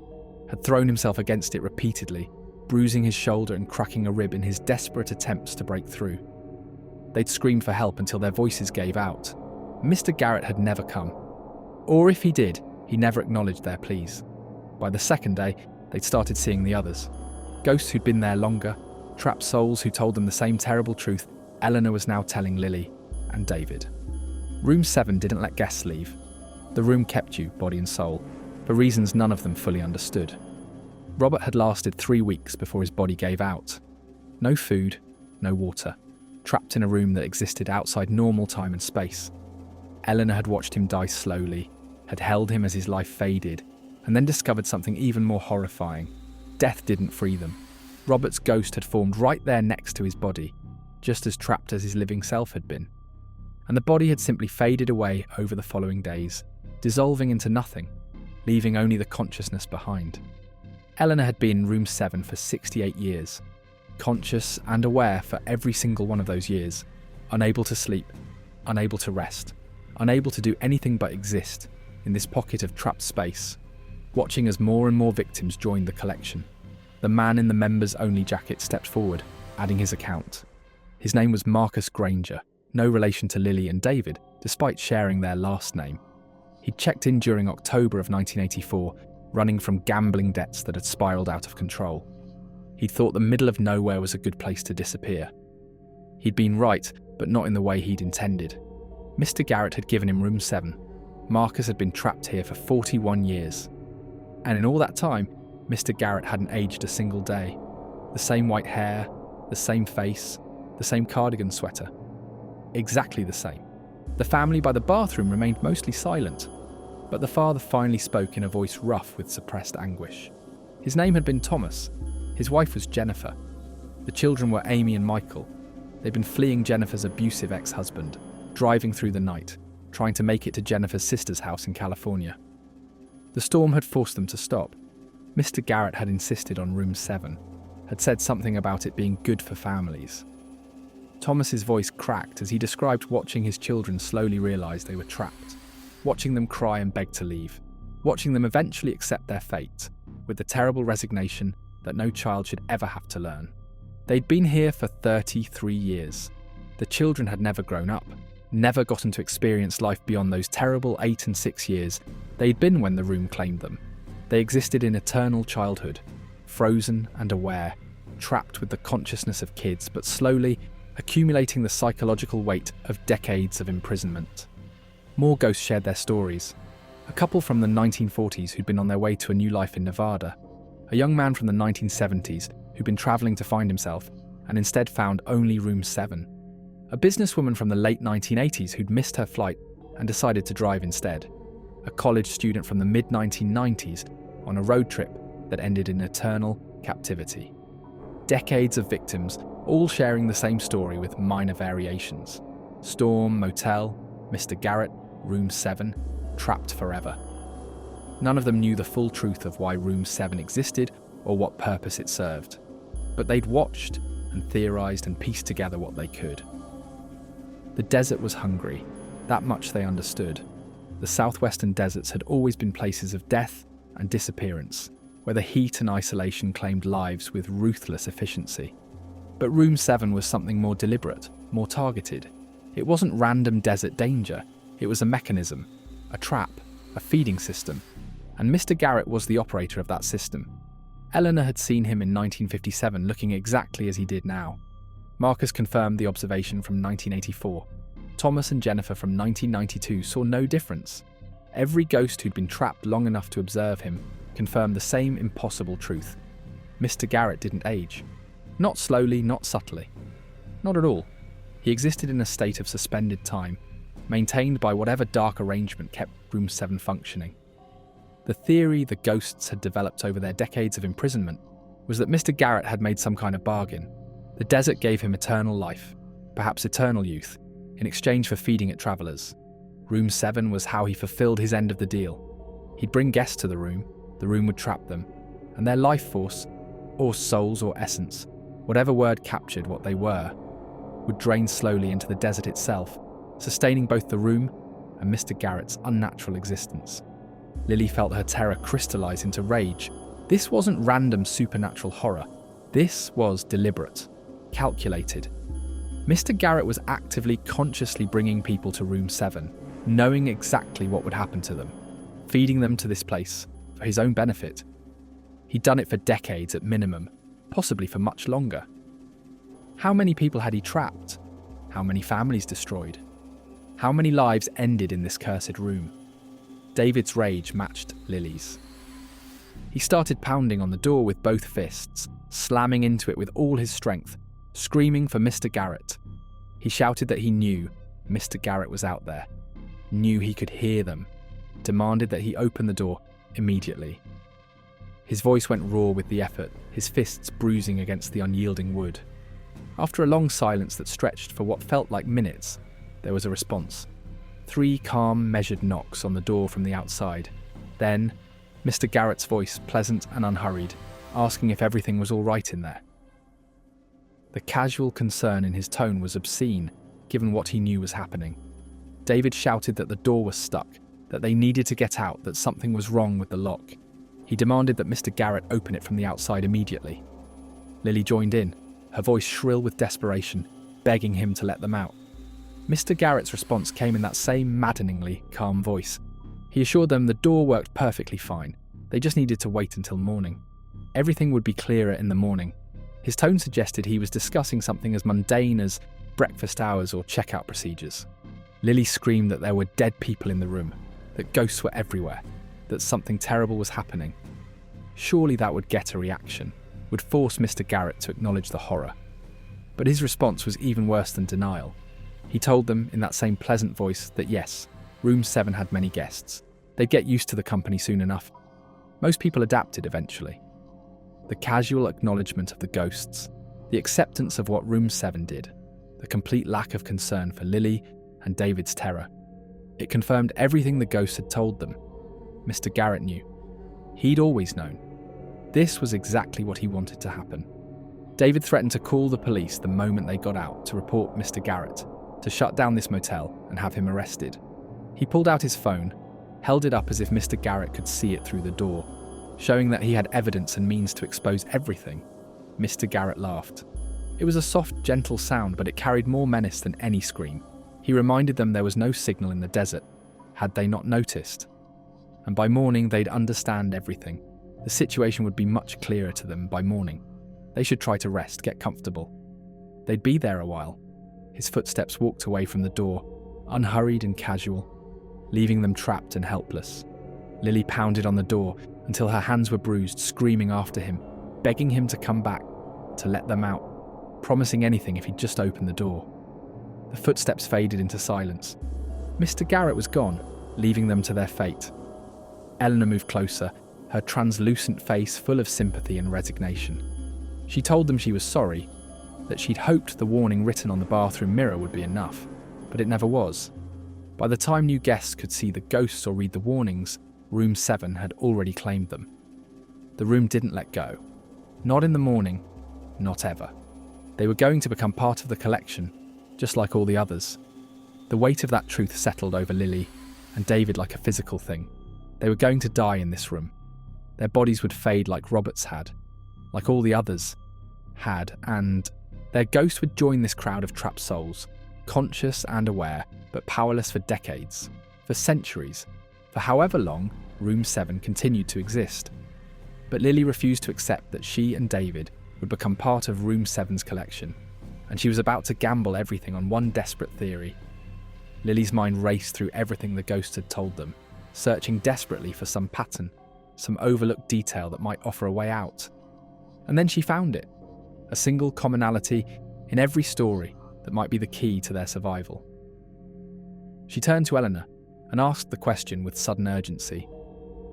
had thrown himself against it repeatedly, bruising his shoulder and cracking a rib in his desperate attempts to break through. They'd screamed for help until their voices gave out. Mr. Garrett had never come. Or if he did, he never acknowledged their pleas. By the second day, they'd started seeing the others. Ghosts who'd been there longer, trapped souls who told them the same terrible truth Eleanor was now telling Lily and David. Room 7 didn't let guests leave. The room kept you, body and soul, for reasons none of them fully understood. Robert had lasted 3 weeks before his body gave out. No food, no water, trapped in a room that existed outside normal time and space. Eleanor had watched him die slowly, had held him as his life faded, and then discovered something even more horrifying. Death didn't free them. Robert's ghost had formed right there next to his body, just as trapped as his living self had been. And the body had simply faded away over the following days, dissolving into nothing, leaving only the consciousness behind. Eleanor had been in room 7 for 68 years, conscious and aware for every single one of those years, unable to sleep, unable to rest, unable to do anything but exist in this pocket of trapped space, watching as more and more victims joined the collection. The man in the members-only jacket stepped forward, adding his account. His name was Marcus Granger, no relation to Lily and David, despite sharing their last name. He'd checked in during October of 1984, running from gambling debts that had spiraled out of control. He'd thought the middle of nowhere was a good place to disappear. He'd been right, but not in the way he'd intended. Mr. Garrett had given him room 7. Marcus had been trapped here for 41 years. And in all that time, Mr. Garrett hadn't aged a single day. The same white hair, the same face, the same cardigan sweater. exactly the same. The family by the bathroom remained mostly silent, but the father finally spoke in a voice rough with suppressed anguish. His name had been Thomas. His wife was Jennifer. The children were Amy and Michael. They'd been fleeing Jennifer's abusive ex-husband, driving through the night, trying to make it to Jennifer's sister's house in California. The storm had forced them to stop. Mr. Garrett had insisted on room 7, had said something about it being good for families. Thomas's voice cracked as he described watching his children slowly realize they were trapped, watching them cry and beg to leave, watching them eventually accept their fate, with the terrible resignation that no child should ever have to learn. They'd been here for 33 years. The children had never grown up, never gotten to experience life beyond those terrible 8 and 6 years they'd been when the room claimed them. They existed in eternal childhood, frozen and aware, trapped with the consciousness of kids, but slowly accumulating the psychological weight of decades of imprisonment. More ghosts shared their stories. A couple from the 1940s who'd been on their way to a new life in Nevada. A young man from the 1970s who'd been travelling to find himself and instead found only room 7. A businesswoman from the late 1980s who'd missed her flight and decided to drive instead. A college student from the mid-1990s on a road trip that ended in eternal captivity. Decades of victims, all sharing the same story with minor variations. Storm, motel, Mr. Garrett, room 7, trapped forever. None of them knew the full truth of why room 7 existed or what purpose it served. But they'd watched and theorized and pieced together what they could. The desert was hungry. That much they understood. The southwestern deserts had always been places of death and disappearance, where the heat and isolation claimed lives with ruthless efficiency. But room 7 was something more deliberate, more targeted. It wasn't random desert danger. It was a mechanism, a trap, a feeding system. And Mr. Garrett was the operator of that system. Eleanor had seen him in 1957 looking exactly as he did now. Marcus confirmed the observation from 1984. Thomas and Jennifer from 1992 saw no difference. Every ghost who'd been trapped long enough to observe him confirmed the same impossible truth. Mr. Garrett didn't age. Not slowly, not subtly. Not at all. He existed in a state of suspended time, maintained by whatever dark arrangement kept room 7 functioning. The theory the ghosts had developed over their decades of imprisonment was that Mr. Garrett had made some kind of bargain. The desert gave him eternal life, perhaps eternal youth, in exchange for feeding it travelers. Room 7 was how he fulfilled his end of the deal. He'd bring guests to the room would trap them, and their life force, or souls or essence, whatever word captured what they were, would drain slowly into the desert itself, sustaining both the room and Mr. Garrett's unnatural existence. Lily felt her terror crystallize into rage. This wasn't random supernatural horror. This was deliberate, calculated. Mr. Garrett was actively, consciously bringing people to room 7, knowing exactly what would happen to them, feeding them to this place for his own benefit. He'd done it for decades at minimum, possibly for much longer. How many people had he trapped? How many families destroyed? How many lives ended in this cursed room? David's rage matched Lily's. He started pounding on the door with both fists, slamming into it with all his strength, screaming for Mr. Garrett. He shouted that he knew Mr. Garrett was out there, knew he could hear them, demanded that he open the door immediately. His voice went raw with the effort, his fists bruising against the unyielding wood. After a long silence that stretched for what felt like minutes, there was a response. 3 calm, measured knocks on the door from the outside. Then, Mr. Garrett's voice, pleasant and unhurried, asking if everything was all right in there. The casual concern in his tone was obscene, given what he knew was happening. David shouted that the door was stuck, that they needed to get out, that something was wrong with the lock. He demanded that Mr. Garrett open it from the outside immediately. Lily joined in, her voice shrill with desperation, begging him to let them out. Mr. Garrett's response came in that same maddeningly calm voice. He assured them the door worked perfectly fine. They just needed to wait until morning. Everything would be clearer in the morning. His tone suggested he was discussing something as mundane as breakfast hours or checkout procedures. Lily screamed that there were dead people in the room, that ghosts were everywhere, that something terrible was happening. Surely that would get a reaction, would force Mr. Garrett to acknowledge the horror. But his response was even worse than denial. He told them in that same pleasant voice that yes, room 7 had many guests. They'd get used to the company soon enough. Most people adapted eventually. The casual acknowledgement of the ghosts, the acceptance of what room 7 did, the complete lack of concern for Lily and David's terror. It confirmed everything the ghosts had told them. Mr. Garrett knew. He'd always known. This was exactly what he wanted to happen. David threatened to call the police the moment they got out to report Mr. Garrett, to shut down this motel and have him arrested. He pulled out his phone, held it up as if Mr. Garrett could see it through the door, showing that he had evidence and means to expose everything. Mr. Garrett laughed. It was a soft, gentle sound, but it carried more menace than any scream. He reminded them there was no signal in the desert. Had they not noticed? And by morning, they'd understand everything. The situation would be much clearer to them by morning. They should try to rest, get comfortable. They'd be there a while. His footsteps walked away from the door, unhurried and casual, leaving them trapped and helpless. Lily pounded on the door until her hands were bruised, screaming after him, begging him to come back, to let them out, promising anything if he'd just open the door. The footsteps faded into silence. Mr. Garrett was gone, leaving them to their fate. Eleanor moved closer, her translucent face full of sympathy and resignation. She told them she was sorry, that she'd hoped the warning written on the bathroom mirror would be enough, but it never was. By the time new guests could see the ghosts or read the warnings, room 7 had already claimed them. The room didn't let go. Not in the morning, not ever. They were going to become part of the collection, just like all the others. The weight of that truth settled over Lily and David like a physical thing. They were going to die in this room. Their bodies would fade like Robert's had, like all the others had, and their ghosts would join this crowd of trapped souls, conscious and aware, but powerless for decades, for centuries, for however long room 7 continued to exist. But Lily refused to accept that she and David would become part of room 7's collection, and she was about to gamble everything on one desperate theory. Lily's mind raced through everything the ghosts had told them, searching desperately for some pattern, some overlooked detail that might offer a way out. And then she found it, a single commonality in every story that might be the key to their survival. She turned to Eleanor and asked the question with sudden urgency.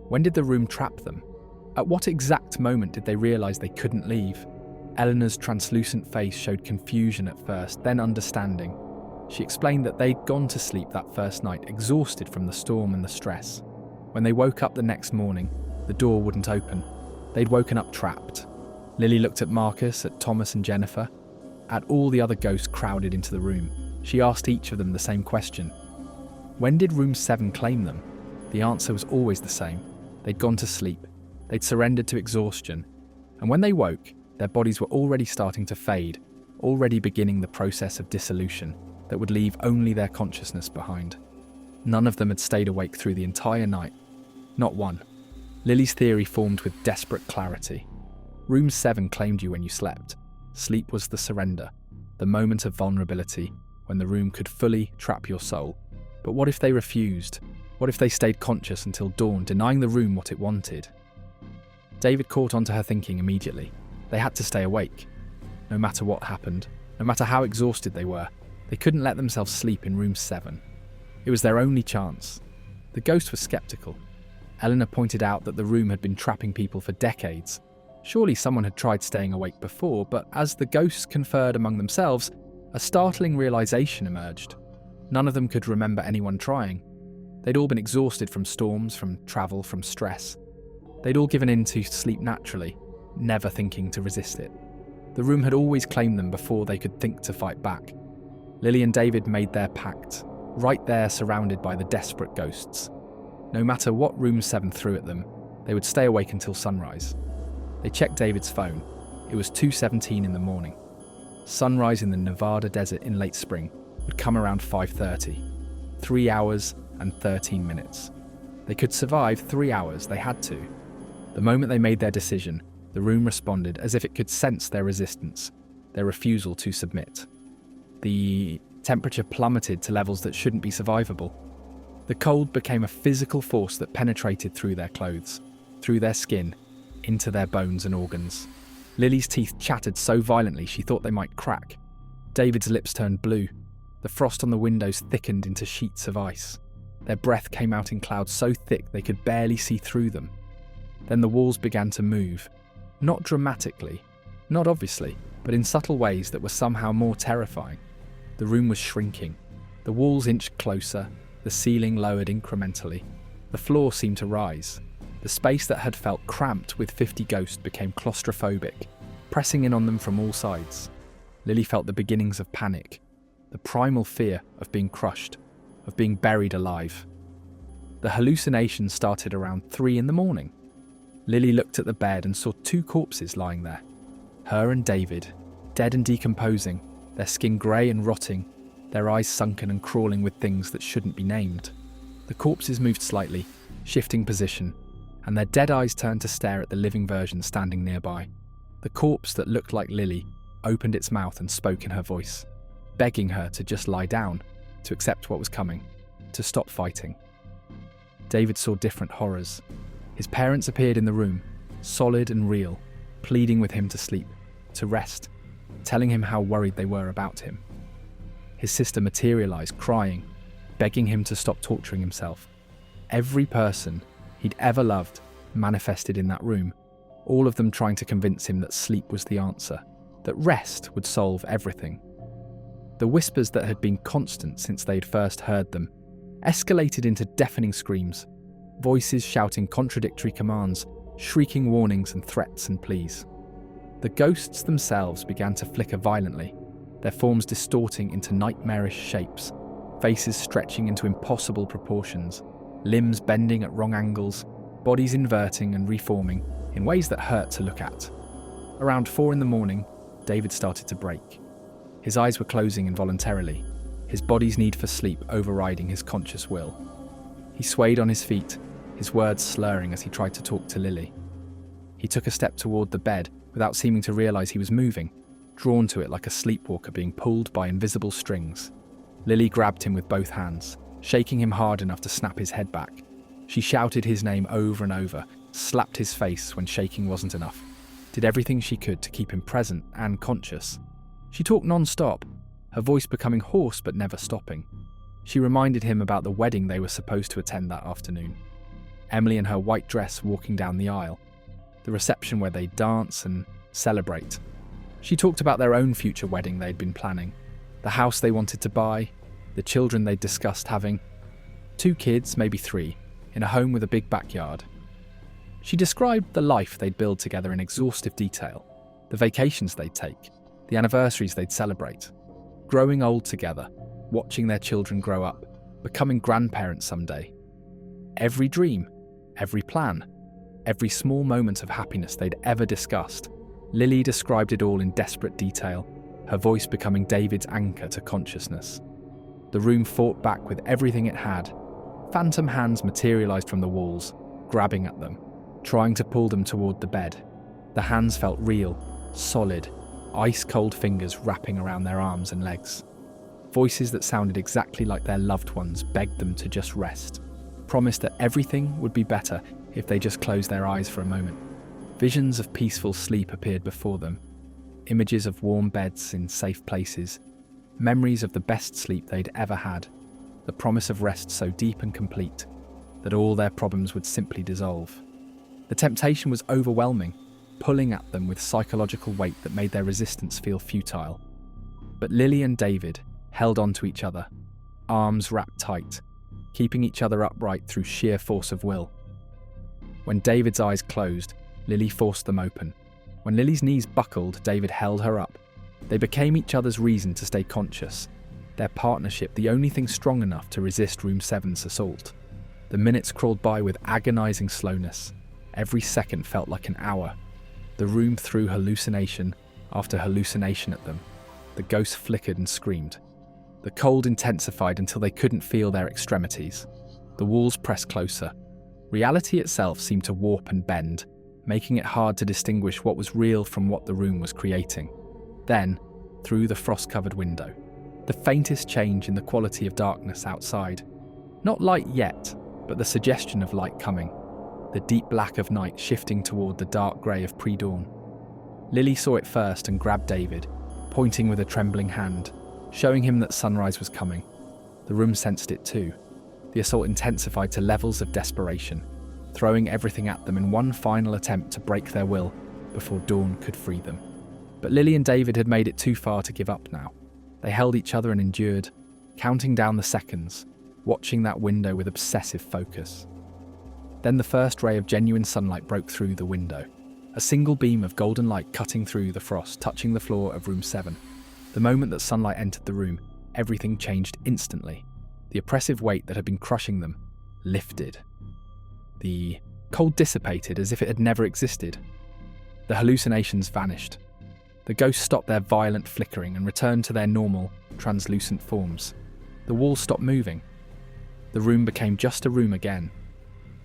When did the room trap them? At what exact moment did they realise they couldn't leave? Eleanor's translucent face showed confusion at first, then understanding. She explained that they'd gone to sleep that first night, exhausted from the storm and the stress. When they woke up the next morning, the door wouldn't open. They'd woken up trapped. Lily looked at Marcus, at Thomas and Jennifer, at all the other ghosts crowded into the room. She asked each of them the same question. When did room 7 claim them? The answer was always the same. They'd gone to sleep. They'd surrendered to exhaustion. And when they woke, their bodies were already starting to fade, already beginning the process of dissolution that would leave only their consciousness behind. None of them had stayed awake through the entire night. Not one. Lily's theory formed with desperate clarity. Room 7 claimed you when you slept. Sleep was the surrender, the moment of vulnerability, when the room could fully trap your soul. But what if they refused? What if they stayed conscious until dawn, denying the room what it wanted? David caught onto her thinking immediately. They had to stay awake. No matter what happened, no matter how exhausted they were, they couldn't let themselves sleep in room 7. It was their only chance. The ghost was skeptical. Eleanor pointed out that the room had been trapping people for decades. Surely someone had tried staying awake before, but as the ghosts conferred among themselves, a startling realization emerged. None of them could remember anyone trying. They'd all been exhausted from storms, from travel, from stress. They'd all given in to sleep naturally, never thinking to resist it. The room had always claimed them before they could think to fight back. Lily and David made their pact, right there surrounded by the desperate ghosts. No matter what room 7 threw at them, they would stay awake until sunrise. They checked David's phone. It was 2:17 in the morning. Sunrise in the Nevada desert in late spring would come around 5:30. 3 hours and 13 minutes. They could survive 3 hours, they had to. The moment they made their decision, the room responded as if it could sense their resistance, their refusal to submit. The temperature plummeted to levels that shouldn't be survivable. The cold became a physical force that penetrated through their clothes, through their skin, into their bones and organs. Lily's teeth chattered so violently she thought they might crack. David's lips turned blue. The frost on the windows thickened into sheets of ice. Their breath came out in clouds so thick they could barely see through them. Then the walls began to move, not dramatically, not obviously, but in subtle ways that were somehow more terrifying. The room was shrinking. The walls inched closer, the ceiling lowered incrementally. The floor seemed to rise. The space that had felt cramped with 50 ghosts became claustrophobic, pressing in on them from all sides. Lily felt the beginnings of panic, the primal fear of being crushed, of being buried alive. The hallucination started around 3 a.m. Lily looked at the bed and saw 2 corpses lying there. Her and David, dead and decomposing, their skin grey and rotting, their eyes sunken and crawling with things that shouldn't be named. The corpses moved slightly, shifting position, and their dead eyes turned to stare at the living version standing nearby. The corpse that looked like Lily opened its mouth and spoke in her voice, begging her to just lie down, to accept what was coming, to stop fighting. David saw different horrors. His parents appeared in the room, solid and real, pleading with him to sleep, to rest, telling him how worried they were about him. His sister materialized, crying, begging him to stop torturing himself. Every person he'd ever loved manifested in that room, all of them trying to convince him that sleep was the answer, that rest would solve everything. The whispers that had been constant since they'd first heard them escalated into deafening screams, voices shouting contradictory commands, shrieking warnings and threats and pleas. The ghosts themselves began to flicker violently, their forms distorting into nightmarish shapes, faces stretching into impossible proportions, limbs bending at wrong angles, bodies inverting and reforming in ways that hurt to look at. Around 4 a.m, David started to break. His eyes were closing involuntarily, his body's need for sleep overriding his conscious will. He swayed on his feet, his words slurring as he tried to talk to Lily. He took a step toward the bed without seeming to realize he was moving, drawn to it like a sleepwalker being pulled by invisible strings. Lily grabbed him with both hands, shaking him hard enough to snap his head back. She shouted his name over and over, slapped his face when shaking wasn't enough, did everything she could to keep him present and conscious. She talked non-stop, her voice becoming hoarse but never stopping. She reminded him about the wedding they were supposed to attend that afternoon. Emily in her white dress walking down the aisle, the reception where they'd dance and celebrate. She talked about their own future wedding they'd been planning, the house they wanted to buy, the children they'd discussed having. 2 kids, maybe 3, in a home with a big backyard. She described the life they'd build together in exhaustive detail, the vacations they'd take, the anniversaries they'd celebrate, growing old together, watching their children grow up, becoming grandparents someday. Every dream, every plan, every small moment of happiness they'd ever discussed, Lily described it all in desperate detail, her voice becoming David's anchor to consciousness. The room fought back with everything it had. Phantom hands materialized from the walls, grabbing at them, trying to pull them toward the bed. The hands felt real, solid, ice-cold fingers wrapping around their arms and legs. Voices that sounded exactly like their loved ones begged them to just rest, promised that everything would be better if they just closed their eyes for a moment. Visions of peaceful sleep appeared before them, images of warm beds in safe places, memories of the best sleep they'd ever had, the promise of rest so deep and complete that all their problems would simply dissolve. The temptation was overwhelming, pulling at them with psychological weight that made their resistance feel futile. But Lily and David held on to each other, arms wrapped tight, keeping each other upright through sheer force of will. When David's eyes closed, Lily forced them open. When Lily's knees buckled, David held her up. They became each other's reason to stay conscious, their partnership the only thing strong enough to resist Room 7's assault. The minutes crawled by with agonizing slowness. Every second felt like an hour. The room threw hallucination after hallucination at them. The ghosts flickered and screamed. The cold intensified until they couldn't feel their extremities. The walls pressed closer. Reality itself seemed to warp and bend, making it hard to distinguish what was real from what the room was creating. Then, through the frost-covered window, the faintest change in the quality of darkness outside. Not light yet, but the suggestion of light coming. The deep black of night shifting toward the dark grey of pre-dawn. Lily saw it first and grabbed David, pointing with a trembling hand. showing him that sunrise was coming. The room sensed it too. The assault intensified to levels of desperation, throwing everything at them in one final attempt to break their will before dawn could free them. But Lily and David had made it too far to give up now. They held each other and endured, counting down the seconds, watching that window with obsessive focus. Then the first ray of genuine sunlight broke through the window, a single beam of golden light cutting through the frost, touching the floor of room 7. The moment that sunlight entered the room, everything changed instantly. The oppressive weight that had been crushing them lifted. The cold dissipated as if it had never existed. The hallucinations vanished. The ghosts stopped their violent flickering and returned to their normal, translucent forms. The walls stopped moving. The room became just a room again.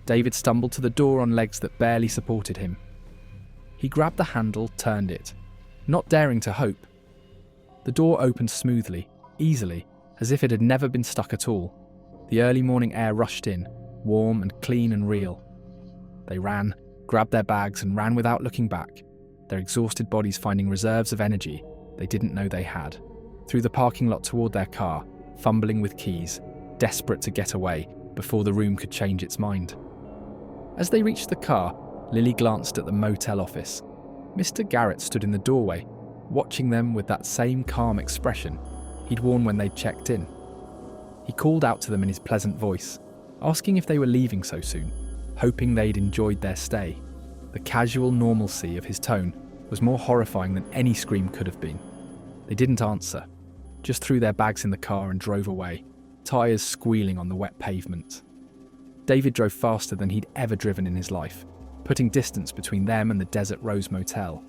David stumbled to the door on legs that barely supported him. He grabbed the handle, turned it, not daring to hope. The door opened smoothly, easily, as if it had never been stuck at all. The early morning air rushed in, warm and clean and real. They ran, grabbed their bags and ran without looking back, their exhausted bodies finding reserves of energy they didn't know they had. Through the parking lot toward their car, fumbling with keys, desperate to get away before the room could change its mind. As they reached the car, Lily glanced at the motel office. Mr. Garrett stood in the doorway, watching them with that same calm expression he'd worn when they'd checked in. He called out to them in his pleasant voice, asking if they were leaving so soon, hoping they'd enjoyed their stay. The casual normalcy of his tone was more horrifying than any scream could have been. They didn't answer, just threw their bags in the car and drove away, tyres squealing on the wet pavement. David drove faster than he'd ever driven in his life, putting distance between them and the Desert Rose Motel.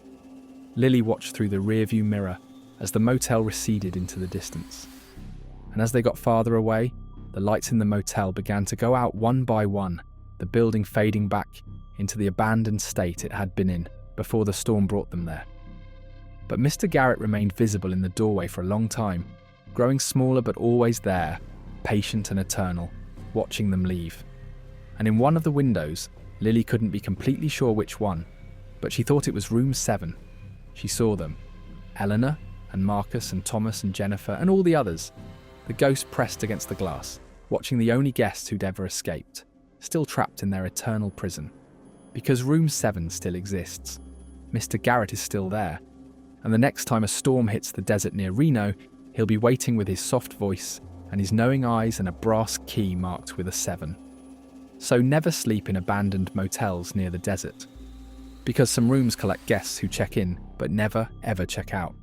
Lily watched through the rearview mirror as the motel receded into the distance. And as they got farther away, the lights in the motel began to go out one by one, the building fading back into the abandoned state it had been in before the storm brought them there. But Mr. Garrett remained visible in the doorway for a long time, growing smaller but always there, patient and eternal, watching them leave. And in one of the windows, Lily couldn't be completely sure which one, but she thought it was room 7. She saw them, Eleanor and Marcus and Thomas and Jennifer and all the others, the ghosts pressed against the glass, watching the only guests who'd ever escaped, still trapped in their eternal prison. Because room 7 still exists. Mr. Garrett is still there, and the next time a storm hits the desert near Reno, he'll be waiting with his soft voice and his knowing eyes and a brass key marked with a 7. So never sleep in abandoned motels near the desert, because some rooms collect guests who check in but never ever check out.